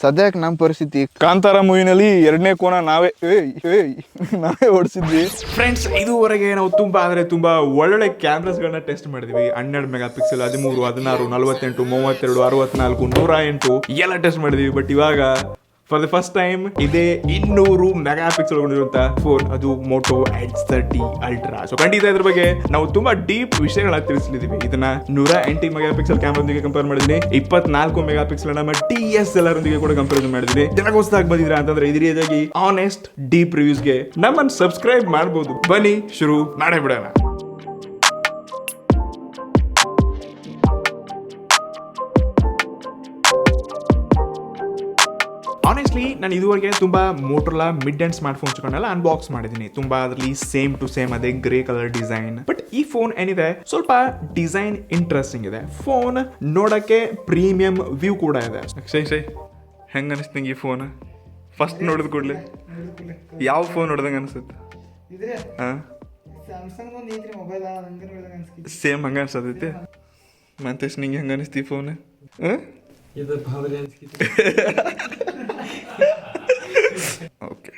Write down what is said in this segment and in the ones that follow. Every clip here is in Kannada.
ಸದ್ಯಕ್ಕೆ ನಮ್ಮ ಪರಿಸ್ಥಿತಿ ಕಾಂತಾರ ಮೂವಿನಲ್ಲಿ ಎರಡನೇ ಕೋನ ನಾವೇ ಓಡಿಸಿದ್ವಿ. ಫ್ರೆಂಡ್ಸ್, ಇದುವರೆಗೆ ನಾವು ತುಂಬಾ ಒಳ್ಳೊಳ್ಳೆ ಕ್ಯಾಮ್ರಾಸ್ಗಳನ್ನ ಟೆಸ್ಟ್ ಮಾಡಿದ್ವಿ. 12 ಮೆಗಾ ಪಿಕ್ಸೆಲ್, 13, 16, 48, 32, 64, 108 ಎಲ್ಲ ಟೆಸ್ಟ್ ಮಾಡಿದ್ವಿ. ಬಟ್ ಇವಾಗ ಫಾರ್ ದ ಫಸ್ಟ್ ಟೈಮ್ ಇದೇ 200 ಮೆಗಾ ಪಿಕ್ಸೆಲ್ ಹೊಂದಿರುವಂತ ಫೋನ್, ಅದು ಮೋಟೋ H30 ಅಲ್ಟ್ರಾ. ಸೊ ಖಂಡಿತ ಇದ್ರ ಬಗ್ಗೆ ನಾವು ತುಂಬಾ ಡೀಪ್ ವಿಷಯಗಳನ್ನ ತಿಳಿಸಲಿದ್ದೀವಿ. ಇದನ್ನ 108 ಮೆಗಾ ಪಿಕ್ಸೆಲ್ ಕ್ಯಾಮ್ರಾದೊಂದಿಗೆ ಕಂಪೇರ್ ಮಾಡಿದ್ವಿ, 24 ಮೆಗಾ ಪಿಕ್ಸೆಲ್ ನಮ್ಮ DSLR ಒಂದಿಗೆ ಕೂಡ ಕಂಪೇರ್ ಮಾಡಿದ್ವಿ. ಜನಕ್ಕೆ ಹೊಸದಾಗಿ ಬಂದಿದ್ರ ಅಂತಂದ್ರೆ ಇದೇ ರೀತಿಯಾಗಿ ಆನೆಸ್ಟ್ ಡೀಪ್ ರಿವ್ಯೂಸ್ಗೆ ನಮ್ಮನ್ನು ಸಬ್ಸ್ಕ್ರೈಬ್ ಮಾಡಬಹುದು. ಬನ್ನಿ ಶುರು ಮಾಡೇ ಬಿಡೋಣ. ಆನೆಸ್ಟ್ಲಿ ನಾನು ಇದುವರೆಗೆ ತುಂಬಾ ಮೋಟೋರೋಲಾ ಮಿಡ್ ಅಂಡ್ ಸ್ಮಾರ್ಟ್ ಫೋನ್ಸ್ಗಳನ್ನೆಲ್ಲ ಅನ್ಬಾಕ್ಸ್ ಮಾಡಿದ್ದೀನಿ. ತುಂಬಾ ಅದರಲ್ಲಿ ಸೇಮ್ ಟು ಸೇಮ್ ಅದೇ ಗ್ರೇ ಕಲರ್ ಡಿಸೈನ್. ಬಟ್ ಈ ಫೋನ್ ಏನಿದೆ ಸ್ವಲ್ಪ ಡಿಸೈನ್ ಇಂಟ್ರೆಸ್ಟಿಂಗ್ ಇದೆ. ಫೋನ್ ನೋಡಕ್ಕೆ ಪ್ರೀಮಿಯಂ ವ್ಯೂ ಕೂಡ ಇದೆ. ಹೆಂಗ ಅನಿಸ್ತು ಈ ಫೋನ್ ಫಸ್ಟ್ ನೋಡಿದ ಕೂಡಲೇ? ಯಾವ ಫೋನ್ ನೋಡ್ದಂಗೆ ಅನಿಸುತ್ತೆ? ಸೇಮ್ ಹಂಗ ಅನ್ಸತೈತಿ. ಮಂತೇಶ್ ನಿಂಗೆ ಹೆಂಗ ಅನಿಸ್ತಿ ಈ ಫೋನ್? ಓಕೆ,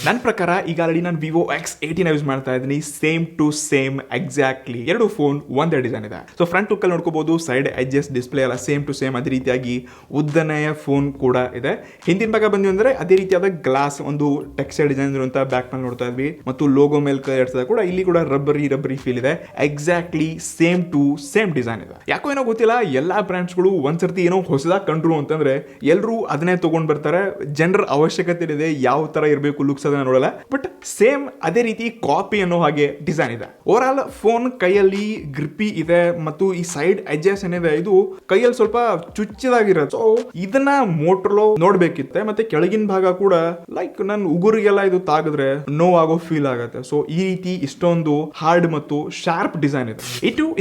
ನನ್ನ ಪ್ರಕಾರ ಈಗ ಆಲ್ರೆಡಿ ನಾನು ವಿವೋ X18 ಯೂಸ್ ಮಾಡ್ತಾ ಇದ್ದೀನಿ. ಸೇಮ್ ಟು ಸೇಮ್ ಎಕ್ಸಾಕ್ಟ್ಲಿ ಎರಡು ಫೋನ್ ಒಂದೇ ಡಿಸೈನ್ ಇದೆ. ಸೊ ಫ್ರಂಟ್ ಲುಕ್ ಅಲ್ಲಿ ನೋಡ್ಕೋಬಹುದು, ಸೈಡ್ ಎಡ್ಜಸ್ ಡಿಸ್ಪ್ಲೇ ಎಲ್ಲ ಸೇಮ್ ಟು ಸೇಮ್. ಅದೇ ರೀತಿಯಾಗಿ ಉದ್ದನೆಯ ಫೋನ್ ಕೂಡ ಇದೆ. ಹಿಂದಿನ ಭಾಗ ಬಂದ್ವಿ ಅಂದ್ರೆ ಅದೇ ರೀತಿಯಾದ ಗ್ಲಾಸ್ ಒಂದು ಟೆಕ್ಸ್ಚರ್ ಡಿಸೈನ್ ಇರುವಂತ ಬ್ಯಾಕ್ ನಲ್ಲಿ ನೋಡ್ತಾ ಇದ್ವಿ. ಮತ್ತು ಲೋಗೋ ಮೇಲೆ ಕೈಯಾಡ್ಸದ ಕೂಡ ಇಲ್ಲಿ ಕೂಡ ರಬ್ಬರಿ ಫೀಲ್ ಇದೆ. Exactly same to same design ಇದೆ. ಯಾಕೋ ಏನೋ ಗೊತ್ತಿಲ್ಲ, ಎಲ್ಲಾ ಬ್ರ್ಯಾಂಡ್ಸ್ಗಳು ಒಂದ್ಸರ್ತಿ ಏನೋ ಹೊಸದಾಗಿ ಕಂಡ್ರು ಅಂತಂದ್ರೆ ಎಲ್ಲರೂ ಅದನ್ನೇ ತಗೊಂಡ್ ಬರ್ತಾರೆ. ಜನರ ಅವಶ್ಯಕತೆ ಇದೆ ಯಾವ ತರ ಇರಬೇಕು ಲುಕ್ಸ್ ಅದನ್ನ ನೋಡಲ್ಲ. ಬಟ್ ಸೇಮ್ ಅದೇ ರೀತಿ ಕಾಪಿ ಅನ್ನೋ ಹಾಗೆ ಡಿಸೈನ್ ಇದೆ. ಓವರ್ ಆಲ್ ಫೋನ್ ಕೈಯಲ್ಲಿ ಗ್ರಿಪ್ಪಿ ಇದೆ ಮತ್ತು ಈ ಸೈಡ್ ಎಡ್ಜಸ್ ಏನಿದೆ ಇದು ಕೈಯಲ್ಲಿ ಸ್ವಲ್ಪ ಚುಚ್ಚಿದಾಗಿರೋದು. ಸೊ ಇದನ್ನ ಮೋಟೋರೋಲಾ ನೋಡ್ಬೇಕಿತ್ತೆ. ಮತ್ತೆ ಕೆಳಗಿನ ಭಾಗ ಕೂಡ ಲೈಕ್ ನನ್ನ ಉಗುರಿಗೆಲ್ಲ ಇದು ತಾಗಿದ್ರೆ ನೋವಾಗೋ ಫೀಲ್ ಆಗುತ್ತೆ. ಸೊ ಈ ರೀತಿ ಇಷ್ಟೊಂದು ಹಾರ್ಡ್ ಮತ್ತು ಶಾರ್ಪ್ ಡಿಸೈನ್ ಇದೆ.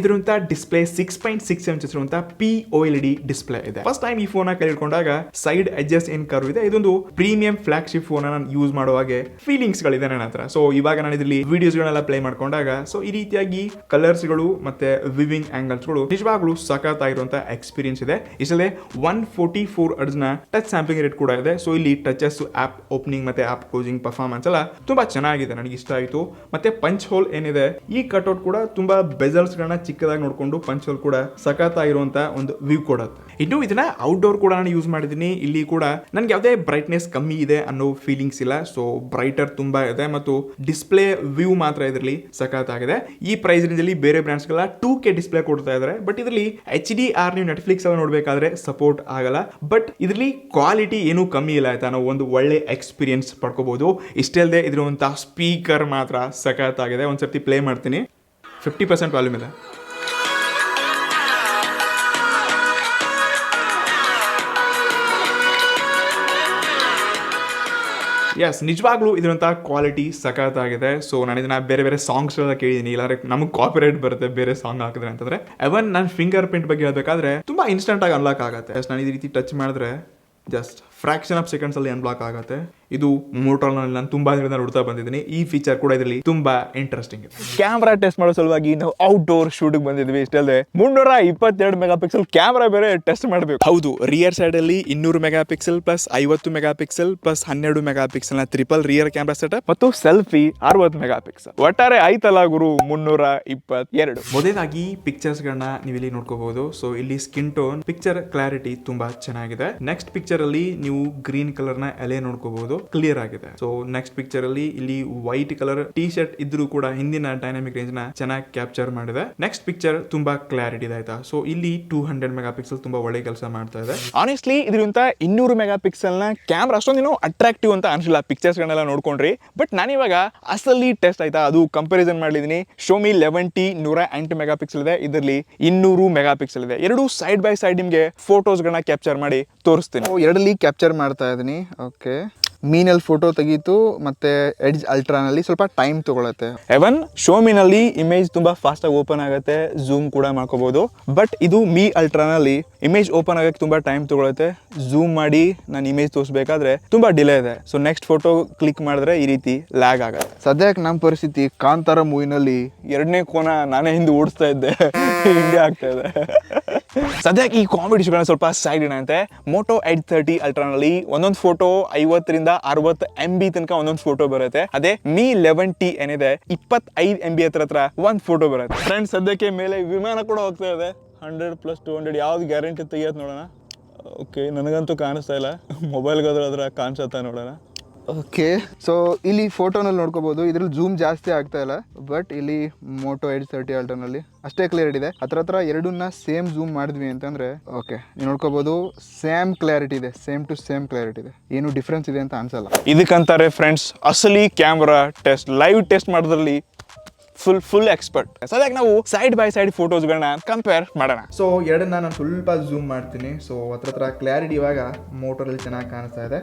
ಇದರಂತ ಡಿಸ್ಪ್ಲೇ 6.6 inches ಇರುವಂತ POLED ಡಿಸ್ಪ್ಲೇ ಇದೆ. ಫಸ್ಟ್ ಟೈಮ್ ಈ ಫೋನ್ ಕೈ ಹಿಡ್ಕೊಂಡಾಗ ಸೈಡ್ ಎಡ್ಜಸ್ ಏನ್ ಕರ್ವ್ ಇದೆ, ಇದೊಂದು ಪ್ರೀಮಿಯಂ ಫ್ಲಾಗ್ಶಿಪ್ ಫೋನ್ ನಾನು ಯೂಸ್ ಮಾಡುವಾಗ ಫೀಲಿಂಗ್ಸ್ ಗಳಿದೆ ನನ್ನ ಹತ್ರ. ಸೊ ಇವಾಗ ನಾನು ಇದರಲ್ಲಿ ವಿಡಿಯೋಸ್ ಗಳನ್ನೆಲ್ಲ ಪ್ಲೇ ಮಾಡ್ಕೊಂಡಾಗ ಸೊ ಈ ರೀತಿಯಾಗಿ ಕಲರ್ಸ್ ಗಳು ಮತ್ತೆ ವಿವಿಂಗ್ ಆಂಗಲ್ಸ್ ಗಳು ನಿಜವಾಗ್ಲೂ ಸಖತ್ ಆಗಿರುವಂತ ಎಕ್ಸ್ಪೀರಿಯನ್ಸ್ ಇದೆ. ಇಷ್ಟೇ 144 Hz ನ ಟಚ್ ಸ್ಯಾಂಪ್ಲಿಂಗ್ ರೇಟ್ ಕೂಡ ಇದೆ. ಸೊ ಇಲ್ಲಿ ಟಚಸ್, ಆಪ್ ಓಪನಿಂಗ್ ಮತ್ತೆ ಆಪ್ ಕ್ಲೋಸಿಂಗ್ ಪರ್ಫಾರ್ಮೆನ್ಸ್ ಎಲ್ಲ ತುಂಬಾ ಚೆನ್ನಾಗಿದೆ, ನನಗೆ ಇಷ್ಟ ಆಯಿತು. ಮತ್ತೆ ಪಂಚ್ ಹೋಲ್ ಏನಿದೆ ಈ ಕಟ್ಔಟ್ ಕೂಡ ತುಂಬಾ ಬೆಜಲ್ಸ್ ಗಳನ್ನ ಚಿಕ್ಕದಾಗಿ ನೋಡ್ಕೊಂಡು ಪಂಚ್ ಹೋಲ್ ಕೂಡ ಸಖತ್ ಆಗಿರುವಂತ ಒಂದು ವ್ಯೂ ಕೊಡುತ್ತೆ. ಇನ್ನು ಇದನ್ನ ಔಟ್ಡೋರ್ ಕೂಡ ನಾನು ಯೂಸ್ ಮಾಡಿದ್ದೀನಿ. ಇಲ್ಲಿ ಕೂಡ ನನ್ಗೆ ಯಾವುದೇ ಬ್ರೈಟ್ನೆಸ್ ಕಮ್ಮಿ ಇದೆ ಅನ್ನೋ ಫೀಲಿಂಗ್ಸ್ ಇಲ್ಲ. ಸೊ ಬ್ರೈಟರ್ ತುಂಬಾ ಇದೆ ಮತ್ತು ಡಿಸ್ಪ್ಲೇ ವ್ಯೂ ಮಾತ್ರ ಇದರಲ್ಲಿ ಸಖತ್ ಆಗಿದೆ. ಈ ಪ್ರೈಸ್ ರೇಂಜ್ ಅಲ್ಲಿ ಬೇರೆ ಬ್ರಾಂಡ್ಸ್ ಗಳ 2K ಡಿಸ್ಪ್ಲೇ ಕೊಡ್ತಾ ಇದ್ದಾರೆ. ಬಟ್ ಇದರಲ್ಲಿ HDR ನೀವು ನೆಟ್ಫ್ಲಿಕ್ಸ್ ಅಲ್ಲಿ ನೋಡ್ಬೇಕಾದ್ರೆ ಸಪೋರ್ಟ್ ಆಗಲ್ಲ. ಬಟ್ ಇದರಲ್ಲಿ ಕ್ವಾಲಿಟಿ ಏನು ಕಮ್ಮಿ ಇಲ್ಲ ಆಯ್ತಾ, ನಾವು ಒಂದು ಒಳ್ಳೆ ಎಕ್ಸ್ಪೀರಿಯನ್ಸ್ ಪಡ್ಕೋಬಹುದು. ಇಷ್ಟೇ ಅಲ್ಲದೆ ಇದಿರುವಂತಹ ಸ್ಪೀಕರ್ ಮಾತ್ರ ಸಖತ್ ಆಗಿದೆ. ಒಂದ್ಸರ್ತಿ ಪ್ಲೇ ಮಾಡ್ತೀನಿ. 50% ವಾಲ್ಯೂಮ್ ಇದೆ. ಎಸ್, ನಿಜವಾಗ್ಲೂ ಇದರಂತ ಕ್ವಾಲಿಟಿ ಸಖತ್ ಆಗಿದೆ. ಸೊ ನಾನು ಇದನ್ನ ಬೇರೆ ಸಾಂಗ್ಸ್ ಎಲ್ಲ ಕೇಳಿದೀನಿ. ಇಲ್ಲಾಂದ್ರೆ ನಮಗೆ ಕಾಪಿರೈಟ್ ಬರುತ್ತೆ ಬೇರೆ ಸಾಂಗ್ ಹಾಕಿದ್ರೆ ಅಂತಂದ್ರೆ. ಎವನ್ ನಾನು ಫಿಂಗರ್ ಪ್ರಿಂಟ್ ಬಗ್ಗೆ ಹೇಳ್ಬೇಕಾದ್ರೆ ತುಂಬಾ ಇನ್ಸ್ಟೆಂಟ್ ಆಗಿ ಅನ್ಲಾಕ್ ಆಗುತ್ತೆ. ನಾನು ಈ ರೀತಿ ಟಚ್ ಮಾಡಿದ್ರೆ ಜಸ್ಟ್ ಫ್ರಾಕ್ಷನ್ ಆಫ್ ಸೆಕೆಂಡ್ಸ್ ಅಲ್ಲಿ ಅನ್ಲಾಕ್ ಆಗುತ್ತೆ. ಇದು ಮೋಟೋರೋಲಾನಲ್ಲಿ ನಾನು ತುಂಬಾ ದಿನದಿಂದ ನೋಡ್ತಾ ಬಂದಿದ್ದೀನಿ. ಈ ಫೀಚರ್ ಕೂಡ ಇದರಲ್ಲಿ ತುಂಬಾ ಇಂಟ್ರೆಸ್ಟಿಂಗ್ ಇದೆ. ಕ್ಯಾಮ್ರಾ ಟೆಸ್ಟ್ ಮಾಡೋ ಸಲುವಾಗಿ ನಾವು ಔಟ್ಡೋರ್ ಶೂಟಿಂಗ್ ಬಂದಿದ್ವಿ. ಇಷ್ಟಲ್ಲದೆ 322 ಮೆಗಾ ಪಿಕ್ಸೆಲ್ ಕ್ಯಾಮ್ರಾ ಬೇರೆ ಟೆಸ್ಟ್ ಮಾಡಬೇಕು. ಹೌದು, ರಿಯರ್ ಸೈಡ್ ಅಲ್ಲಿ 200 mega pixel plus 50 mega pixel plus 12 mega pixel ನ ಟ್ರಿಪಲ್ ರಿಯರ್ ಕ್ಯಾಮ್ರಾ ಸೆಟಪ್ ಮತ್ತು ಸೆಲ್ಫಿ 60 ಮೆಗಾ ಪಿಕ್ಸೆಲ್. ಒಟ್ಟಾರೆ ಆಯ್ತಲ್ಲ ಗುರು 322. ಮೊದಲಾಗಿ ಪಿಕ್ಚರ್ಸ್ ಗಳನ್ನ ನೀವು ಇಲ್ಲಿ ನೋಡ್ಕೋಬಹುದು. ಸೊ ಇಲ್ಲಿ ಸ್ಕಿನ್ ಟೋನ್ ಪಿಕ್ಚರ್ ಕ್ಲಾರಿಟಿ ತುಂಬಾ ಚೆನ್ನಾಗಿದೆ. ನೆಕ್ಸ್ಟ್ ಪಿಕ್ಚರ್ ಅಲ್ಲಿ ನೀವು ಗ್ರೀನ್ ಕಲರ್ ನ ಎಲೆ ನೋಡ್ಕೋಬಹುದು, ಕ್ಲಿಯರ್ ಆಗಿದೆ. ಸೊ ನೆಕ್ಸ್ಟ್ ಪಿಕ್ಚರ್ ಅಲ್ಲಿ ಇಲ್ಲಿ ವೈಟ್ ಕಲರ್ ಟಿ ಶರ್ಟ್ ಇದ್ರೂ ಕೂಡ ಹಿಂದಿನ ಡೈನಾಮಿಕ್ ರೇಂಜ್ ನ ಚೆನ್ನಾಗಿ ಕ್ಯಾಪ್ಚರ್ ಮಾಡಿದೆ. ನೆಕ್ಸ್ಟ್ ಪಿಕ್ಚರ್ ತುಂಬಾ ಕ್ಲಾರಿಟಿ ಇದೆ ಆಯ್ತಾ. ಸೊ ಇಲ್ಲಿ 200 ಮೆಗಾ ಪಿಕ್ಸೆಲ್ ತುಂಬಾ ಒಳ್ಳೆ ಕೆಲಸ ಮಾಡ್ತಾ ಇದೆ. ಆನೆಸ್ಟ್ಲಿ ಇದರಿಂದ 200 ಮೆಗಾ ಪಿಕ್ಸೆಲ್ ನ ಕ್ಯಾಮ್ರಾ ಅಷ್ಟೊಂದೇನು ಅಟ್ರಾಕ್ಟಿವ್ ಅಂತ ಅನ್ಸಿಲ್ಲ ಪಿಕ್ಚರ್ಸ್ ಗಳನ್ನೆಲ್ಲ ನೋಡ್ಕೊಂಡ್ರಿ. ಬಟ್ ನಾನಿವಾಗ ಅಸಲಿ ಟೆಸ್ಟ್ ಆಯ್ತಾ ಅದು ಕಂಪಾರಿಸನ್ ಮಾಡಿದೀನಿ. Xiaomi 11T 108 ಮೆಗಾ ಪಿಕ್ಸೆಲ್ ಇದೆ, ಇದರಲ್ಲಿ 200 ಮೆಗಾ ಪಿಕ್ಸೆಲ್ ಇದೆ. ಎರಡು ಸೈಡ್ ಬೈ ಸೈಡ್ ನಿಮ್ಗೆ ಫೋಟೋಸ್ ಗಳನ್ನ ಕ್ಯಾಪ್ಚರ್ ಮಾಡಿ ತೋರಿಸ್ತೀನಿ. ಎರಡಲ್ಲಿ ಕ್ಯಾಪ್ಚರ್ ಮಾಡ್ತಾ ಇದೀನಿ. ಓಕೆ, ಮೀನಲ್ಲಿ ಫೋಟೋ ತೆಗೀತು ಮತ್ತೆ ಎಡ್ಜ್ ಅಲ್ಟ್ರಾನಲ್ಲಿ ಸ್ವಲ್ಪ ಟೈಮ್ ತಗೊಳುತ್ತೆ. ಎವನ್ ಶೋಮಿನಲ್ಲಿ ಇಮೇಜ್ ತುಂಬಾ ಫಾಸ್ಟ್ ಆಗಿ ಓಪನ್ ಆಗುತ್ತೆ, ಝೂಮ್ ಕೂಡ ಮಾಡ್ಕೋಬಹುದು. ಬಟ್ ಇದು ಮೀ ಅಲ್ಟ್ರಾನಲ್ಲಿ ಇಮೇಜ್ ಓಪನ್ ಆಗಕ್ಕೆ ತುಂಬಾ ಟೈಮ್ ತಗೊಳುತ್ತೆ. ಝೂಮ್ ಮಾಡಿ ನಾನು ಇಮೇಜ್ ತೋರಿಸಬೇಕಾದ್ರೆ ತುಂಬಾ ಡಿಲೇ ಇದೆ. ಸೊ ನೆಕ್ಸ್ಟ್ ಫೋಟೋ ಕ್ಲಿಕ್ ಮಾಡಿದ್ರೆ ಈ ರೀತಿ ಲ್ಯಾಗ್ ಆಗುತ್ತೆ. ಸದ್ಯಕ್ಕೆ ನಮ್ಮ ಪರಿಸ್ಥಿತಿ ಕಾಂತಾರ ಮೂವಿನಲ್ಲಿ ಎರಡನೇ ಕೋನ ನಾನೇ ಹಿಂದೆ ಓಡಿಸ್ತಾ ಇದ್ದೆ, ಹಿಂಗೆ ಆಗ್ತಾ ಇದೆ. ಸದ್ಯಕ್ಕೆ ಈ ಕಾಂಪಿಟೇಷನ್ ಸ್ವಲ್ಪ ಸೈಡ್ ಏನಂತೆ ಮೋಟೋ Edge 30 ಅಲ್ಟ್ರಾನಲ್ಲಿ ಒಂದೊಂದು ಫೋಟೋ 50 ರಿಂದ 60 MB ತನಕ ಒಂದೊಂದು ಫೋಟೋ ಬರುತ್ತೆ. ಅದೇ Mi 11T ಏನಿದೆ 25 MB ಹತ್ರ ಒಂದ್ ಫೋಟೋ ಬರುತ್ತೆ. ಫ್ರೆಂಡ್ಸ್ ಸದ್ಯಕ್ಕೆ ಮೇಲೆ ವಿಮಾನ ಕೂಡ ಹೋಗ್ತಾ ಇದೆ 100+200 ಯಾವ್ದು ಗ್ಯಾರಂಟಿ ತೆಗಿಯೋದು ನೋಡೋಣ. ಓಕೆ ನನಗಂತೂ ಕಾಣಿಸ್ತಾ ಇಲ್ಲ, ಮೊಬೈಲ್ಗಾದ್ರೂ ಅದ್ರ ಕಾಣಿಸುತ್ತಾ ನೋಡೋಣ. ಓಕೆ ಸೊ ಇಲ್ಲಿ ಫೋಟೋನಲ್ಲಿ ನೋಡ್ಕೋಬಹುದು, ಇದ್ರಲ್ಲಿ ಜೂಮ್ ಜಾಸ್ತಿ ಆಗ್ತಾ ಇಲ್ಲ. ಬಟ್ ಇಲ್ಲಿ ಮೋಟೋ Edge 30 ಅಲ್ಟ್ರಾನಲ್ಲಿ ಅಷ್ಟೇ ಕ್ಲಿಯರಿಟಿ ಇದೆ. ಹತ್ರ ಎರಡನ್ನ ಸೇಮ್ ಜೂಮ್ ಮಾಡಿದ್ವಿ ಅಂತಂದ್ರೆ ಓಕೆ ನೀವು ನೋಡ್ಕೋಬಹುದು ಸೇಮ್ ಕ್ಲಾರಿಟಿ ಇದೆ, ಸೇಮ್ ಟು ಸೇಮ್ ಕ್ಲಾರಿಟಿ ಇದೆ, ಏನು ಡಿಫ್ರೆನ್ಸ್ ಇದೆ ಅಂತ ಅನ್ಸಲ್ಲ. ಇದಕ್ಕಂತಾರೆ ಫ್ರೆಂಡ್ಸ್ ಅಸಲಿ ಕ್ಯಾಮ್ರಾ ಟೆಸ್ಟ್, ಲೈವ್ ಟೆಸ್ಟ್ ಮಾಡೋದ್ರಲ್ಲಿ ಫುಲ್ ಎಕ್ಸ್ಪರ್ಟ್. ಸದ್ಯಕ್ಕೆ ನಾವು ಸೈಡ್ ಬೈ ಸೈಡ್ ಫೋಟೋಸ್ಗಳನ್ನ ಕಂಪೇರ್ ಮಾಡೋಣ. ಸೊ ಎರಡನ್ನ ನಾನು ಸ್ವಲ್ಪ ಝೂಮ್ ಮಾಡ್ತೀನಿ. ಸೊ ಹತ್ರ ಕ್ಲಾರಿಟಿ ಇವಾಗ ಮೋಟೋರಲ್ಲಿ ಚೆನ್ನಾಗಿ ಕಾಣಿಸ್ತಾ ಇದೆ.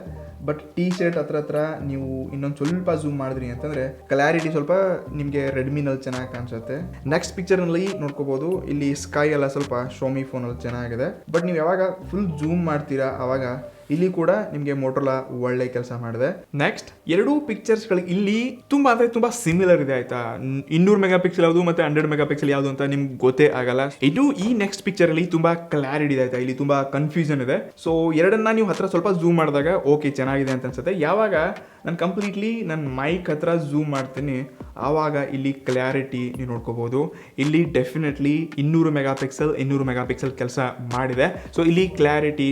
ಬಟ್ ಟಿ ಶರ್ಟ್ ಹತ್ರ ನೀವು ಇನ್ನೊಂದು ಸ್ವಲ್ಪ ಝೂಮ್ ಮಾಡಿದ್ರಿ ಅಂತಂದ್ರೆ ಕ್ಲಾರಿಟಿ ಸ್ವಲ್ಪ ನಿಮಗೆ ರೆಡ್ಮಿನಲ್ಲಿ ಚೆನ್ನಾಗಿ ಕಾಣಿಸುತ್ತೆ. ನೆಕ್ಸ್ಟ್ ಪಿಕ್ಚರ್ನಲ್ಲಿ ನೋಡ್ಕೋಬಹುದು, ಇಲ್ಲಿ ಸ್ಕೈ ಎಲ್ಲ ಸ್ವಲ್ಪ ಶೋಮಿ ಫೋನಲ್ಲಿ ಚೆನ್ನಾಗಿದೆ. ಬಟ್ ನೀವು ಯಾವಾಗ ಫುಲ್ ಝೂಮ್ ಮಾಡ್ತೀರಾ ಅವಾಗ ಇಲ್ಲಿ ಕೂಡ ನಿಮಗೆ ಮೋಟೋರೋಲಾ ಒಳ್ಳೆ ಕೆಲಸ ಮಾಡಿದೆ. ನೆಕ್ಸ್ಟ್ ಎರಡೂ ಪಿಕ್ಚರ್ಸ್ಗಳು ಇಲ್ಲಿ ತುಂಬಾ ಅಂದ್ರೆ ತುಂಬಾ ಸಿಮಿಲರ್ ಇದೆ ಆಯ್ತಾ. 200 ಮೆಗಾ ಪಿಕ್ಸೆಲ್ ಯಾವುದು ಮತ್ತೆ 100 ಮೆಗಾ ಪಿಕ್ಸೆಲ್ ಯಾವುದು ಅಂತ ನಿಮ್ಗೆ ಗೊತ್ತೇ ಆಗಲ್ಲ. ಇದು ಈ ನೆಕ್ಸ್ಟ್ ಪಿಕ್ಚರ್ ಅಲ್ಲಿ ತುಂಬಾ ಕ್ಲಾರಿಟಿ ಇದೆ ಆಯ್ತಾ, ಇಲ್ಲಿ ತುಂಬಾ ಕನ್ಫ್ಯೂಷನ್ ಇದೆ. ಸೊ ಎರಡನ್ನ ನೀವು ಹತ್ರ ಸ್ವಲ್ಪ ಝೂಮ್ ಮಾಡಿದಾಗ ಓಕೆ ಚೆನ್ನಾಗಿದೆ ಅಂತ ಅನ್ಸುತ್ತೆ. ಯಾವಾಗ ನಾನು ಕಂಪ್ಲೀಟ್ಲಿ ನನ್ನ ಮೈಕ್ ಹತ್ರ ಝೂಮ್ ಮಾಡ್ತೀನಿ ಆವಾಗ ಇಲ್ಲಿ ಕ್ಲಾರಿಟಿ ನೀವು ನೋಡ್ಕೋಬಹುದು. ಇಲ್ಲಿ ಡೆಫಿನೆಟ್ಲಿ 200 ಮೆಗಾ ಪಿಕ್ಸೆಲ್ ಕೆಲಸ ಮಾಡಿದೆ. ಸೊ ಇಲ್ಲಿ ಕ್ಲಾರಿಟಿ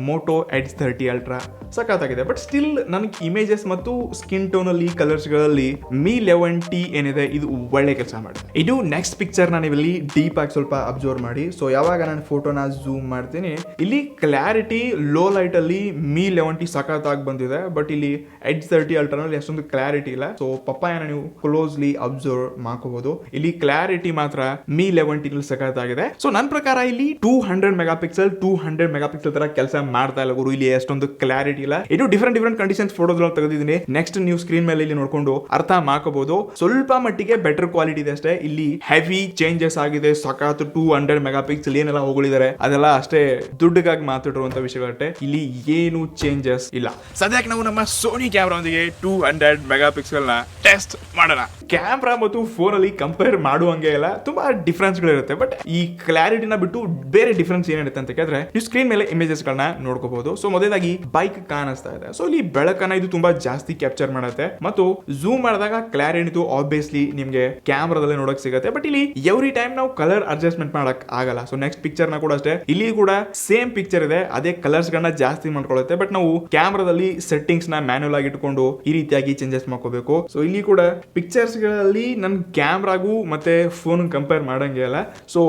ಮೋಟೋ Edge 30 ಅಲ್ಟ್ರಾ ಸಖತ್ತಾಗಿದೆ. ಬಟ್ ಸ್ಟಿಲ್ ನನಗೆ ಇಮೇಜಸ್ ಮತ್ತು ಸ್ಕಿನ್ ಟೋನಲ್ಲಿ ಕಲರ್ಸ್ಗಳಲ್ಲಿ Mi 11T ಏನಿದೆ ಇದು ಒಳ್ಳೆ ಕೆಲಸ ಮಾಡಿದೆ. ಇದು ನೆಕ್ಸ್ಟ್ ಪಿಕ್ಚರ್ ನಾನು ಇಲ್ಲಿ ಡೀಪ್ ಆಗಿ ಸ್ವಲ್ಪ ಅಬ್ಸರ್ವ್ ಮಾಡಿ. ಸೊ ಯಾವಾಗ ನಾನು ಫೋಟೋನ ಝೂಮ್ ಮಾಡ್ತೀನಿ ಇಲ್ಲಿ ಕ್ಲಾರಿಟಿ ಲೋ ಲೈಟ್ ಅಲ್ಲಿ Mi 11T ಸಖತ್ತಾಗಿ ಬಂದಿದೆ. ಬಟ್ ಇಲ್ಲಿ Edge 30 ಅಲ್ಟ್ರಾನಲ್ಲಿ ಅಷ್ಟೊಂದು ಕ್ಲಾರಿಟಿ ಇಲ್ಲ. ಸೊ ಪಪ್ಪಾಯನ ನೀವು ಕ್ಲೋಸ್ಲಿ ಅಬ್ಸರ್ವ್ ಮಾಡ್ಕೋಬಹುದು, ಇಲ್ಲಿ ಕ್ಲಾರಿಟಿ ಮಾತ್ರ Mi 11T ನಲ್ಲಿ ಸಖತ್ತಾಗಿದೆ. ಸೊ ನನ್ನ ಪ್ರಕಾರ ಇಲ್ಲಿ 200 ಮೆಗಾ ಪಿಕ್ಸೆಲ್ ತರ ಕೆಲಸ ಮಾಡ್ತಾ ಇಲ್ಲ ಗುರು. ಇಲ್ಲಿ ಅಷ್ಟೊಂದು ಕ್ಲಾರಿಟಿ ಇಲ್ಲ. ಇದು ಡಿಫರೆಂಟ್ ಕಂಡೀಷನ್ಸ್ ಫೋಟೋಸ್ ತೆಗೆದಿದ್ದೀನಿ. ನೆಕ್ಸ್ಟ್ ನೀವು ಸ್ಕ್ರೀನ್ ಮೇಲೆ ಇಲ್ಲಿ ನೋಡ್ಕೊಂಡು ಅರ್ಥ ಮಾಡ್ಕೋಬಹುದು. ಸ್ವಲ್ಪ ಮಟ್ಟಿಗೆ ಬೆಟರ್ ಕ್ವಾಲಿಟಿ ಇದೆ ಅಷ್ಟೇ. ಇಲ್ಲಿ ಹೆವಿ ಚೇಂಜಸ್ ಆಗಿದೆ ಸಖತ್. 200 ಮೆಗಾ ಪಿಕ್ಸೆಲ್ ಏನೆಲ್ಲ ಹೋಗಳಿದ್ದಾರೆ ಅದೆಲ್ಲ ಅಷ್ಟೇ ದುಡ್ಡಿಗಾಗಿ ಮಾತಾಡಿರುವಂತ ವಿಷಯಗಳಷ್ಟೇ, ಇಲ್ಲಿ ಏನು ಚೇಂಜಸ್ ಇಲ್ಲ. ಸದ್ಯಕ್ಕೆ ನಾವು ನಮ್ಮ ಸೋನಿ ಕ್ಯಾಮ್ರಾ ಒಂದಿಗೆ 200 ಮೆಗಾ ಪಿಕ್ಸೆಲ್ ನ ಟೆಸ್ಟ್ ಮಾಡೋಣ. ಕ್ಯಾಮ್ರಾ ಮತ್ತು ಫೋನ್ ಅಲ್ಲಿ ಕಂಪೇರ್ ಮಾಡುವಂಗೆ ಇಲ್ಲ, ತುಂಬಾ ಡಿಫ್ರೆನ್ಸ್ ಗಳಿರುತ್ತೆ. ಬಟ್ ಈ ಕ್ಲಾರಿಟಿನ ಬಿಟ್ಟು ಬೇರೆ ಡಿಫ್ರೆನ್ಸ್ ಏನಿರುತ್ತೆ ಅಂತ ಕೇಳಿದ್ರೆ ನೀವು ಸ್ಕ್ರೀನ್ ಮೇಲೆ ಇಮೇಜಸ್ ಗಳನ್ನ ನೋಡ್ಕೋಬಹುದು. ಸೊ ಮೊದಲಾಗಿ ಬೈಕ್ ಕಾಣಿಸ್ತಾ ಇದೆ. ಸೊ ಇಲ್ಲಿ ಬೆಳಕನ್ನ ಇದು ತುಂಬಾ ಜಾಸ್ತಿ ಕ್ಯಾಪ್ಚರ್ ಮಾಡುತ್ತೆ ಮತ್ತು ಝೂಮ್ ಮಾಡಿದಾಗ ಕ್ಲಾರಿಟಿ ಆಬ್ವಿಯಸ್ಲಿ ನಿಮ್ಗೆ ಕ್ಯಾಮ್ರಾದಲ್ಲಿ ನೋಡಕ್ ಸಿಗುತ್ತೆ. ಬಟ್ ಇಲ್ಲಿ ಎವ್ರಿ ಟೈಮ್ ನಾವು ಕಲರ್ ಅಡ್ಜಸ್ಟ್ಮೆಂಟ್ ಮಾಡಕ್ ಆಗಲ್ಲ. ಸೊ ನೆಕ್ಸ್ಟ್ ಪಿಕ್ಚರ್ ನ ಕೂಡ ಅಷ್ಟೇ, ಇಲ್ಲಿ ಕೂಡ ಸೇಮ್ ಪಿಕ್ಚರ್ ಇದೆ, ಅದೇ ಕಲರ್ಸ್ ಗಳನ್ನ ಜಾಸ್ತಿ ಮಾಡ್ಕೊಳ್ಳುತ್ತೆ. ಬಟ್ ನಾವು ಕ್ಯಾಮ್ರಾದಲ್ಲಿ ಸೆಟ್ಟಿಂಗ್ಸ್ ನ ಮ್ಯಾನ್ಯುಯಲ್ ಆಗಿ ಇಟ್ಕೊಂಡು ಈ ರೀತಿಯಾಗಿ ಚೇಂಜಸ್ ಮಾಡ್ಕೋಬೇಕು. ಸೊ ಇಲ್ಲಿ ಕೂಡ ಪಿಕ್ಚರ್ಸ್ ಗಳಲ್ಲಿ ನನ್ ಕ್ಯಾಮ್ರಾಗೂ ಮತ್ತೆ ಫೋನ್ ಕಂಪೇರ್ ಮಾಡಂಗೆ ಅಲ್ಲ. ಸೊ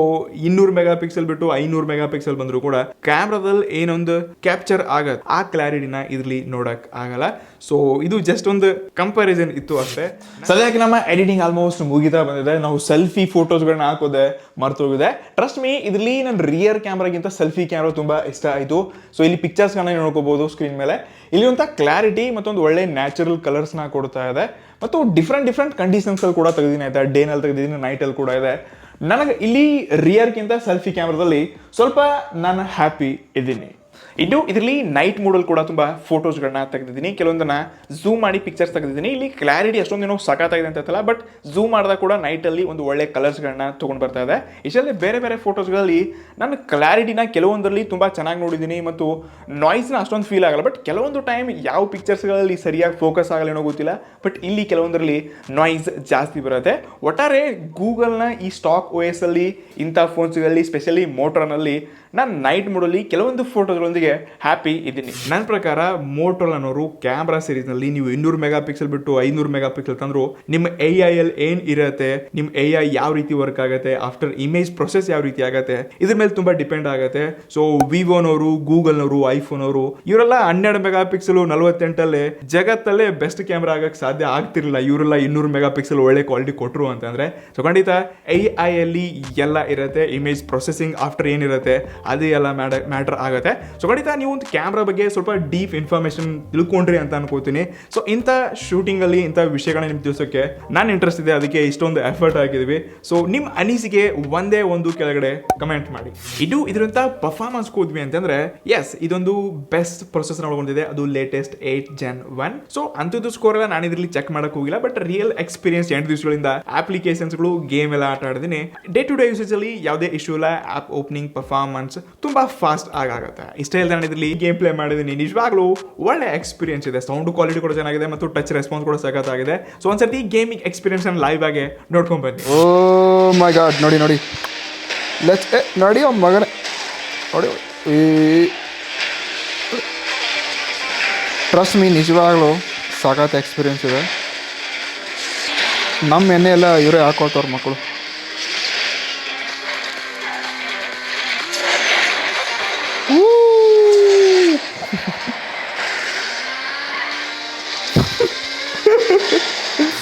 200 ಮೆಗಾ ಪಿಕ್ಸೆಲ್ ಬಿಟ್ಟು 500 ಮೆಗಾ ಪಿಕ್ಸೆಲ್ ಬಂದ್ರು ಕೂಡ ಕ್ಯಾಮ್ರಾದಲ್ಲಿ ಏನೊಂದು ಕ್ಯಾಪ್ಚರ್ ಆಗತ್ತೆ ಆ ಕ್ಲಾರಿಟಿನ ಇದ್ರಲ್ಲಿ ನೋಡಕ್ ಆಗಲ್ಲ. ಸೊ ಇದು ಜಸ್ಟ್ ಒಂದು ಕಂಪ್ಯಾರಿಸನ್ ಇತ್ತು ಅಷ್ಟೇ. ಸದ್ಯಕ್ಕೆ ನಮ್ಮ ಎಡಿಟಿಂಗ್ ಆಲ್ಮೋಸ್ಟ್ ಮುಗಿತಾ ಬಂದಿದೆ. ನಾವು ಸೆಲ್ಫಿ ಫೋಟೋಸ್ಗಳನ್ನ ಹಾಕೋದೆ ಮರ್ತೋಗಿದೆ. ಟ್ರಸ್ಟ್ ಮೀ ಇದ್ರಲ್ಲಿ ನನ್ನ ರಿಯರ್ ಕ್ಯಾಮ್ರಾಗಿಂತ ಸೆಲ್ಫಿ ಕ್ಯಾಮ್ರಾ ತುಂಬಾ ಇಷ್ಟ ಆಯ್ತು. ಸೊ ಇಲ್ಲಿ ಪಿಕ್ಚರ್ಸ್ಗಳನ್ನ ನೋಡ್ಕೋಬಹುದು ಸ್ಕ್ರೀನ್ ಮೇಲೆ. ಇಲ್ಲಿ ಒಂದು ಕ್ಲಾರಿಟಿ ಮತ್ತೊಂದು ಒಳ್ಳೆ ನ್ಯಾಚುರಲ್ ಕಲರ್ಸ್ ನ ಕೊಡ್ತಾ ಇದೆ ಮತ್ತು ಡಿಫ್ರೆಂಟ್ ಕಂಡೀಷನ್ಸ್ ಅಲ್ಲಿ ಕೂಡ ತೆಗೆದಿದ್ದೀನಿ ಆಯ್ತಾ. ಡೇನಲ್ಲಿ ತೆಗೆದಿದ್ದೀನಿ, ನೈಟ್ ಅಲ್ಲಿ ಕೂಡ ಇದೆ. ನನಗೆ ಇಲ್ಲಿ ರಿಯರ್ಗಿಂತ ಸೆಲ್ಫಿ ಕ್ಯಾಮ್ರಾದಲ್ಲಿ ಸ್ವಲ್ಪ ನಾನು ಹ್ಯಾಪಿ ಇದ್ದೀನಿ. ಇನ್ನು ಇದರಲ್ಲಿ ನೈಟ್ ಮೋಡಲ್ ಕೂಡ ತುಂಬಾ ಫೋಟೋಸ್ಗಳನ್ನ ತೆಗೆದಿದ್ದೀನಿ, ಕೆಲವೊಂದನ್ನ ಝೂಮ್ ಮಾಡಿ ಪಿಕ್ಚರ್ಸ್ ತೆಗೆದಿದ್ದೀನಿ. ಇಲ್ಲಿ ಕ್ಲಾರಿಟಿ ಅಷ್ಟೊಂದೇನೋ ಸಖತ್ತಾಗಿದೆ ಅಂತ ಬಟ್ ಝೂಮ್ ಮಾಡಿದಾಗ ಕೂಡ ನೈಟ್ ಅಲ್ಲಿ ಒಂದು ಒಳ್ಳೆ ಕಲರ್ಸ್ಗಳನ್ನ ತಗೊಂಡು ಬರ್ತಾ ಇದೆ. ಇಷ್ಟಲ್ಲೇ ಬೇರೆ ಫೋಟೋಸ್ಗಳಲ್ಲಿ ನಾನು ಕ್ಲಾರಿಟಿನ ಕೆಲವೊಂದರಲ್ಲಿ ತುಂಬಾ ಚೆನ್ನಾಗಿ ನೋಡಿದ್ದೀನಿ ಮತ್ತು ನಾಯ್ಸ್ನ ಅಷ್ಟೊಂದು ಫೀಲ್ ಆಗಲ್ಲ. ಬಟ್ ಕೆಲವೊಂದು ಟೈಮ್ ಯಾವ ಪಿಕ್ಚರ್ಸ್ಗಳಲ್ಲಿ ಸರಿಯಾಗಿ ಫೋಕಸ್ ಆಗಲ್ಲ ಏನೋ ಗೊತ್ತಿಲ್ಲ, ಬಟ್ ಇಲ್ಲಿ ಕೆಲವೊಂದರಲ್ಲಿ ನಾಯ್ಸ್ ಜಾಸ್ತಿ ಬರುತ್ತೆ. ಒಟ್ಟಾರೆ ಗೂಗಲ್ನ ಈ ಸ್ಟಾಕ್ OS ಅಲ್ಲಿ ಇಂಥ ಫೋನ್ಸ್ಗಳಲ್ಲಿ ಸ್ಪೆಷಲಿ ಮೋಟೋನಲ್ಲಿ ನಾನು ನೈಟ್ ಮೋಡಲ್ಲಿ ಕೆಲವೊಂದು ಫೋಟೋಗಳೊಂದಿಗೆ ಹ್ಯಾಪಿ ಇದ್ದೀನಿ. ನನ್ನ ಪ್ರಕಾರ ಮೋಟೋರೋಲಾನವರು ಕ್ಯಾಮ್ರಾ ಸೀರೀಸ್ನಲ್ಲಿ ನೀವು 200 ಮೆಗಾ ಪಿಕ್ಸೆಲ್ ಬಿಟ್ಟು 500 ಮೆಗಾ ಪಿಕ್ಸೆಲ್ ತಂದ್ರು ನಿಮ್ಮ AI ಅಲ್ಲಿ ಏನ್ ಇರುತ್ತೆ, ನಿಮ್ಮ AI ಯಾವ ರೀತಿ ವರ್ಕ್ ಆಗುತ್ತೆ, ಆಫ್ಟರ್ ಇಮೇಜ್ ಪ್ರೊಸೆಸ್ ಯಾವ ರೀತಿ ಆಗುತ್ತೆ, ಇದ್ರ ಮೇಲೆ ತುಂಬಾ ಡಿಪೆಂಡ್ ಆಗುತ್ತೆ. ಸೊ ವಿವೋನವರು, ಗೂಗಲ್ನವರು, ಐಫೋನ್ ಅವರು ಇವರೆಲ್ಲ 12 ಮೆಗಾ ಪಿಕ್ಸೆಲ್ 48 ಜಗತ್ತಲ್ಲೇ ಬೆಸ್ಟ್ ಕ್ಯಾಮ್ರಾ ಆಗಕ್ಕೆ ಸಾಧ್ಯ ಆಗ್ತಿರಲಿಲ್ಲ. ಇವರೆಲ್ಲ 200 ಮೆಗಾ ಪಿಕ್ಸೆಲ್ ಒಳ್ಳೆ ಕ್ವಾಲಿಟಿ ಕೊಟ್ಟರು ಅಂತಂದ್ರೆ. ಸೊ ಖಂಡಿತ AI ಅಲ್ಲಿ ಎಲ್ಲ ಇರುತ್ತೆ, ಇಮೇಜ್ ಪ್ರೊಸೆಸಿಂಗ್ ಆಫ್ಟರ್ ಏನಿರುತ್ತೆ ಅದೇ ಎಲ್ಲ ಮ್ಯಾಟರ್ ಆಗುತ್ತೆ. ಸೊ ಖಂಡಿತ ನೀವು ಒಂದು ಕ್ಯಾಮ್ರಾ ಬಗ್ಗೆ ಸ್ವಲ್ಪ ಡೀಪ್ ಇನ್ಫಾರ್ಮೇಶನ್ ತಿಳ್ಕೊಂಡ್ರಿ ಅಂತ ಅನ್ಕೋತೀನಿ. ಸೊ ಇಂಥ ಶೂಟಿಂಗ್ ಅಲ್ಲಿ ಇಂಥ ವಿಷಯಗಳನ್ನ ನಿಮ್ಗೆ ತಿಳಿಸೋಕೆ ನಾನು ಇಂಟ್ರೆಸ್ಟ್ ಇದೆ, ಅದಕ್ಕೆ ಇಷ್ಟೊಂದು ಎಫರ್ಟ್ ಹಾಕಿದ್ವಿ. ಸೊ ನಿಮ್ಮ ಅನಿಸಿಕೆ ಒಂದೇ ಒಂದು ಕೆಳಗಡೆ ಕಮೆಂಟ್ ಮಾಡಿ. ಇದರಿಂದ ಪರ್ಫಾರ್ಮೆನ್ಸ್ ಹೋದ್ವಿ ಅಂತಂದ್ರೆ ಎಸ್ ಇದೊಂದು ಬೆಸ್ಟ್ ಪ್ರೊಸೆಸರ್ ಒಳಗೊಂಡಿದೆ, ಅದು ಲೇಟೆಸ್ಟ್ 8 Gen 1. ಸೊ ಅಂಥದ್ದು ಸ್ಕೋರ್ ಎಲ್ಲ ನಾನು ಇದರಲ್ಲಿ ಚೆಕ್ ಮಾಡಕ್ ಹೋಗಿಲ್ಲ, ಬಟ್ ರಿಯಲ್ ಎಕ್ಸ್ಪೀರಿಯನ್ಸ್ 8 ದಿವಸಗಳಿಂದ ಅಪ್ಲಿಕೇಶನ್ಸ್ಗಳು ಗೇಮ್ ಎಲ್ಲ ಆಟ ಆಡಿದೀನಿ. ಡೇ ಟು ಡೇ ಯೂಸೇಜ್ ಅಲ್ಲಿ ಯಾವುದೇ ಇಶ್ಯೂ ಇಲ್ಲ. ಆಪ್ ಓಪನಿಂಗ್, ಪರ್ಫಾರ್ಮೆನ್ಸ್, ಪರ್ಫಾರ್ಮೆನ್ಸ್ ತುಂಬಾ ಫಾಸ್ಟ್ ಆಗುತ್ತೆ. ಇಷ್ಟೇ ಇಲ್ಲದೆ ನಾನು ಇದರಲ್ಲಿ ಗೇಮ್ ಪ್ಲೇ ಮಾಡಿದ್ದೀನಿ, ನಿಜವಾಗ್ಲೂ ಒಳ್ಳೆ ಎಕ್ಸ್ಪೀರಿಯನ್ಸ್ ಇದೆ. ಸೌಂಡ್ ಕ್ವಾಲಿಟಿ ಕೂಡ ಚೆನ್ನಾಗಿದೆ ಮತ್ತು ಟಚ್ ರೆಸ್ಪಾನ್ಸ್ ಕೂಡ ಸಖತ್ತಾಗಿದೆ. ಸೊ ಒಂದ್ಸರ್ತಿ ಗೇಮಿಂಗ್ ಎಕ್ಸ್ಪೀರಿಯನ್ಸ್ ಅನ್ನು ಲೈವ್ ಆಗಿ ನೋಡ್ಕೊಂಡ್ ಬನ್ನಿ. ಓ ಮೈ ಗಾಡ್, ನೋಡಿ ನೋಡಿ ನೋಡಿ ಮಗನ ನೋಡಿ. ಟ್ರಸ್ಟ್ ಮೀ, ನಿಜವಾಗ್ಲೂ ಸಾಕಾತ ಎಕ್ಸ್ಪೀರಿಯನ್ಸ್ ಇದೆ. ನಮ್ಮ ಎಣ್ಣೆ ಎಲ್ಲ ಇವರೇ ಹಾಕೊಳ್ತವ್ರ ಮಕ್ಕಳು.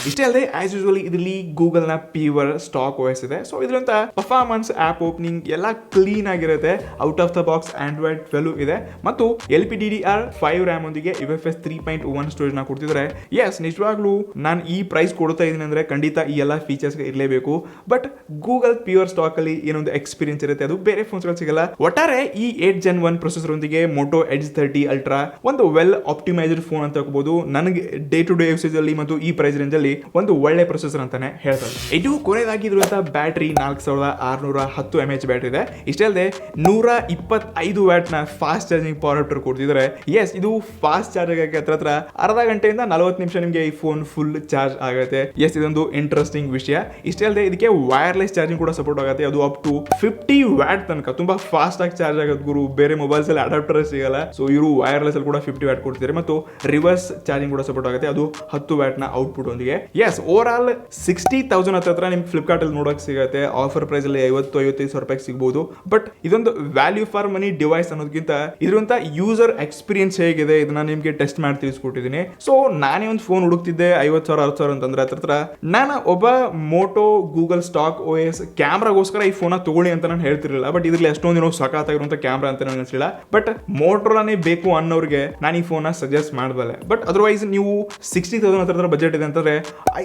ಇಷ್ಟೇ ಅಲ್ಲದೆ ಆಸ್ ಯೂಶುವಲಿ ಇದರಲ್ಲಿ ಗೂಗಲ್ನ ಪ್ಯೂರ್ ಸ್ಟಾಕ್ OS ಇದೆ. ಸೊ ಇದರಂತ ಪರ್ಫಾರ್ಮೆನ್ಸ್, ಆಪ್ ಓಪನಿಂಗ್ ಎಲ್ಲ ಕ್ಲೀನ್ ಆಗಿರುತ್ತೆ. Out of the box Android 12 ಇದೆ ಮತ್ತು LPDDR5 RAM ಒಂದಿಗೆ UFS 3.1 ಸ್ಟೋರೇಜ್ನ ಕೊಡ್ತಿದ್ದಾರೆ. ಎಸ್, ನಿಜವಾಗ್ಲೂ ನಾನು ಈ ಪ್ರೈಸ್ ಕೊಡ್ತಾ ಇದ್ದೀನಿ ಅಂದರೆ ಖಂಡಿತ ಈ ಎಲ್ಲ ಫೀಚರ್ಸ್ ಇರಲೇಬೇಕು. ಬಟ್ ಗೂಗಲ್ ಪ್ಯೂರ್ ಸ್ಟಾಕ್ ಅಲ್ಲಿ ಏನೊಂದು ಎಕ್ಸ್ಪೀರಿಯನ್ಸ್ ಇರುತ್ತೆ, ಅದು ಬೇರೆ ಫೋನ್ಸ್ಗಳು ಸಿಗಲ್ಲ. ಒಟ್ಟಾರೆ ಈ 8 Gen 1 ಪ್ರೊಸೆಸರ್ ಒಂದಿಗೆ Moto Edge 30 Ultra ಒಂದು ವೆಲ್ ಆಪ್ಟಿಮೈಸ್ಡ್ ಫೋನ್ ಅಂತ ಹೇಳ್ಬೋದು. ನನಗೆ ಡೇ ಟು ಡೇ ಯೂಸೇಜ್ ಅಲ್ಲಿ ಮತ್ತು ಈ ಪ್ರೈಸ್ ರೇಂಜ್ ಅಲ್ಲಿ ಒಂದು ಒಳ್ಳೆ ಪ್ರೊಸೆಸರ್ ಅಂತಾನೆ ಹೇಳ್ತಾರೆ. ಇದು ಕೊನೆಯದಾಗಿರುವಂತಹ ಬ್ಯಾಟ್ರಿ 4610 mAh ಬ್ಯಾಟ್ರಿ ಇದೆ. ಇಷ್ಟೇ ಅಲ್ಲದೆ 125 ವ್ಯಾಟ್ ನ ಫಾಸ್ಟ್ ಚಾರ್ಜಿಂಗ್ ಪವರ್ ಅಡಾಪ್ಟರ್ ಕೊಡ್ತಿದ್ದಾರೆ. ಎಸ್, ಇದು ಫಾಸ್ಟ್ ಚಾರ್ಜ್ ಆಗಕ್ಕೆ ಹತ್ರ ಅರ್ಧ ಗಂಟೆಯಿಂದ 40 ನಿಮಿಷ ನಿಮಗೆ ಈ ಫೋನ್ ಫುಲ್ ಚಾರ್ಜ್ ಆಗುತ್ತೆ. ಎಸ್, ಇದೊಂದು ಇಂಟ್ರೆಸ್ಟಿಂಗ್ ವಿಷಯ. ಇಷ್ಟೇ ಅಲ್ಲದೆ ಇದಕ್ಕೆ ವೈರ್ಲೆಸ್ ಚಾರ್ಜಿಂಗ್ ಕೂಡ ಸಪೋರ್ಟ್ ಆಗುತ್ತೆ. ಅದು ಅಪ್ ಟು 50 ವ್ಯಾಟ್ ತನಕ ತುಂಬಾ ಫಾಸ್ಟ್ ಆಗಿ ಚಾರ್ಜ್ ಆಗುತ್ತೆ ಗುರು. ಬೇರೆ ಮೊಬೈಲ್ಸ್ ಅಲ್ಲಿ ಅಡಾಪ್ಟರ್ ಸಿಗಲ್ಲ. ಸೊ ಇವರು ವೈರ್ಲೆಸ್ ಅಲ್ಲಿ ಕೂಡ 50 ವ್ಯಾಟ್ ಕೊಡ್ತಿದ್ದಾರೆ ಮತ್ತು ರಿವರ್ಸ್ ಚಾರ್ಜಿಂಗ್ ಕೂಡ ಸಪೋರ್ಟ್ ಆಗುತ್ತೆ. ಅದು 10 ವ್ಯಾಟ್ ನ ಔಟ್ಪುಟ್ ಒಂದಿಗೆ. ಎಸ್, ಓವರ್ ಆಲ್ 60,000 ಹತ್ರ ನಿಮ್ಗೆ ಫ್ಲಿಪ್ಕಾರ್ಟ್ ಅಲ್ಲಿ ನೋಡಕ್ ಸಿಗುತ್ತೆ. ಆಫರ್ ಪ್ರೈಸ್ ಅಲ್ಲಿ 50-55 ಸಾವಿರ ರೂಪಾಯಿ ಸಿಗಬಹುದು. ಬಟ್ ಇದೊಂದು ವ್ಯಾಲ್ಯೂ ಫಾರ್ ಮನಿ ಡಿವೈಸ್ ಅನ್ನೋದಕ್ಕಿಂತ ಇದ್ರಂತ ಯೂಸರ್ ಎಕ್ಸ್ಪೀರಿಯನ್ಸ್ ಹೇಗಿದೆ ಇದನ್ನ ನಿಮ್ಗೆ ಟೆಸ್ಟ್ ಮಾಡಿ ತಿಳಿಸ್ಕೊಟ್ಟಿದ್ದೀನಿ. ಸೊ ನಾನೇ ಒಂದು ಫೋನ್ ಹುಡುಕ್ತಿದ್ದೆ 50,000-60,000 ಅಂತಂದ್ರೆ ಹತ್ರ ನಾನು ಒಬ್ಬ ಮೋಟೋ ಗೂಗಲ್ ಸ್ಟಾಕ್ OS ಕ್ಯಾಮ್ರಾಗೋಸ್ಕರ ಈ ಫೋನ್ ತಗೊಳ್ಳಿ ಅಂತ ನಾನು ಹೇಳ್ತಿರಲಿಲ್ಲ. ಬಟ್ ಇದ್ರಲ್ಲಿ ಎಷ್ಟೊಂದು ಸಖತ್ತಾಗಿರುವಂತ ಕ್ಯಾಮ್ರಾ ಅಂತ ನನಗೆ ಅನಿಸಿಲ್ಲ. ಬಟ್ ಮೋಟೋಲಾನೇ ಬೇಕು ಅನ್ನೋರಿಗೆ ನಾನು ಈ ಫೋನ್ ಸಜೆಸ್ಟ್ ಮಾಡಬಲ್ಲೆ. ಬಟ್ ಅದರ್ವೈಸ್ ನೀವು 60,000 ಹತ್ರ ಬಜೆಟ್ ಇದೆ ಅಂತಂದ್ರೆ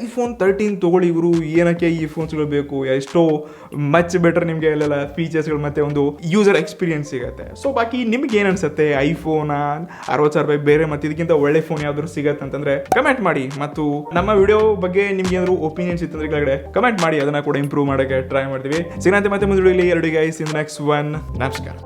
iPhone 13 ತಗೊಳ್ಳಿ ಇವರು. ಏನಕ್ಕೆ ಈ ಫೋನ್ಸ್ಗಳು ಬೇಕು, ಎಷ್ಟೋ ಮಚ್ ಬೆಟರ್ ನಿಮಗೆ ಅಲ್ಲೆಲ್ಲ ಫೀಚರ್ಸ್ಗಳು ಮತ್ತೆ ಒಂದು ಯೂಸರ್ ಎಕ್ಸ್ಪೀರಿಯನ್ಸ್ ಸಿಗುತ್ತೆ. ಸೊ ಬಾಕಿ ನಿಮ್ಗೆ ಏನ್ ಅನ್ಸುತ್ತೆ, ಐಫೋನ್ 60,000 ರೂಪಾಯಿ ಬೇರೆ ಮತ್ತೆ ಇದಕ್ಕಿಂತ ಒಳ್ಳೆ ಫೋನ್ ಯಾವ್ದಾದ್ರು ಸಿಗತ್ತೆ ಅಂತಂದ್ರೆ ಕಮೆಂಟ್ ಮಾಡಿ. ಮತ್ತು ನಮ್ಮ ವಿಡಿಯೋ ಬಗ್ಗೆ ನಿಮ್ಗೆ ಏನಾದ್ರು ಒಪಿನಿಯನ್ಸ್ ಇತ್ತಂದ್ರೆ ಕೆಳಗಡೆ ಕಮೆಂಟ್ ಮಾಡಿ, ಅದನ್ನ ಕೂಡ ಇಂಪ್ರೂವ್ ಮಾಡಕ್ಕೆ ಟ್ರೈ ಮಾಡ್ತೀವಿ. ಸಿಗಂತೆ ಮತ್ತೆ ಮುಂದೆ 2 ಗೈಸ್ ಇನ್ ನೆಕ್ಸ್ಟ್ ಒನ್. ನಮಸ್ಕಾರ.